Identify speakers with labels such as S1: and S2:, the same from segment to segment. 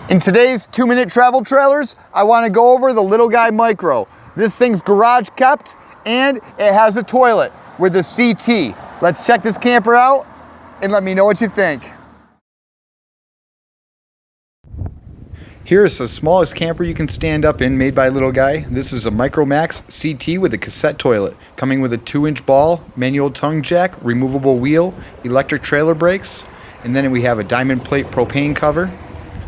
S1: In today's 2-minute travel trailers, I want to go over the Little Guy Micro. This thing's garage kept and it has a toilet with a CT. Let's check this camper out and let me know what you think. Here's the smallest camper you can stand up in, made by Little Guy. This is a Micro Max CT with a cassette toilet, coming with a 2-inch ball, manual tongue jack, removable wheel, electric trailer brakes, and then we have a diamond plate propane cover.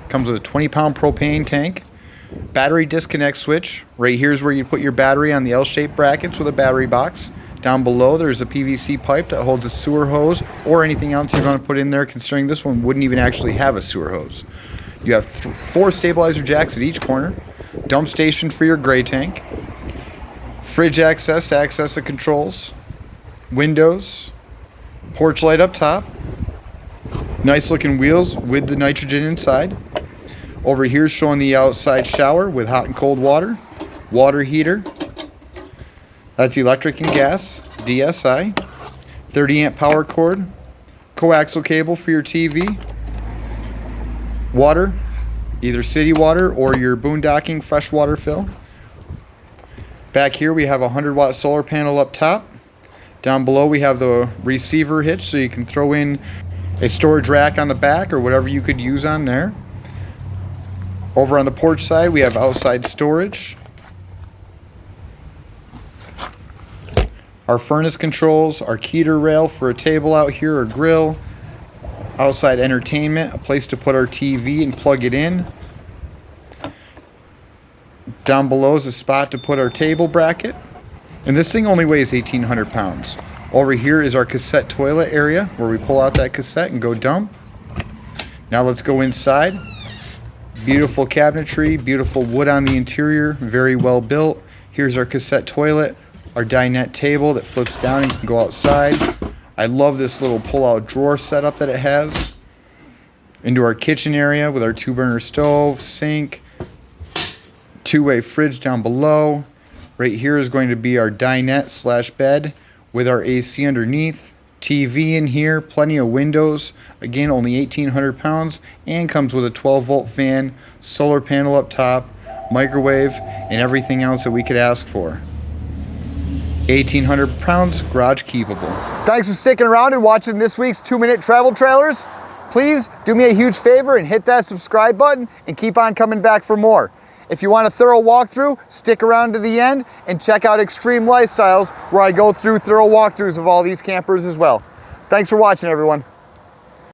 S1: Comes with a 20-pound propane tank, battery disconnect switch. Right here is where you put your battery on the L-shaped brackets with a battery box. Down below there's a PVC pipe that holds a sewer hose or anything else you're going to put in there, considering this one wouldn't even actually have a sewer hose. You have 4 stabilizer jacks at each corner, dump station for your gray tank, fridge access to access the controls, windows, porch light up top, nice looking wheels with the nitrogen inside. Over here is showing the outside shower with hot and cold water, water heater. That's electric and gas, DSI, 30 amp power cord, coaxial cable for your TV, water, either city water or your boondocking freshwater fill. Back here we have a 100-watt solar panel up top. Down below we have the receiver hitch, so you can throw in a storage rack on the back or whatever you could use on there. Over on the porch side we have outside storage. Our furnace controls, our heater rail for a table out here or grill. Outside entertainment, a place to put our TV and plug it in. Down below is a spot to put our table bracket. And this thing only weighs 1,800 pounds. Over here is our cassette toilet area where we pull out that cassette and go dump. Now let's go inside. Beautiful cabinetry, beautiful wood on the interior, very well built. Here's our cassette toilet, our dinette table that flips down and you can go outside. I love this little pull-out drawer setup that it has. Into our kitchen area with our 2-burner stove, sink, 2-way fridge down below. Right here is going to be our dinette / bed with our AC underneath. TV in here, plenty of windows. Again, only 1,800 pounds and comes with a 12-volt fan, solar panel up top, microwave, and everything else that we could ask for. 1,800 pounds, garage keepable. Thanks for sticking around and watching this week's 2-minute travel trailers. Please do me a huge favor and hit that subscribe button and keep on coming back for more. If you want a thorough walkthrough, stick around to the end and check out Extreme Lifestyles, where I go through thorough walkthroughs of all these campers as well. Thanks for watching, everyone.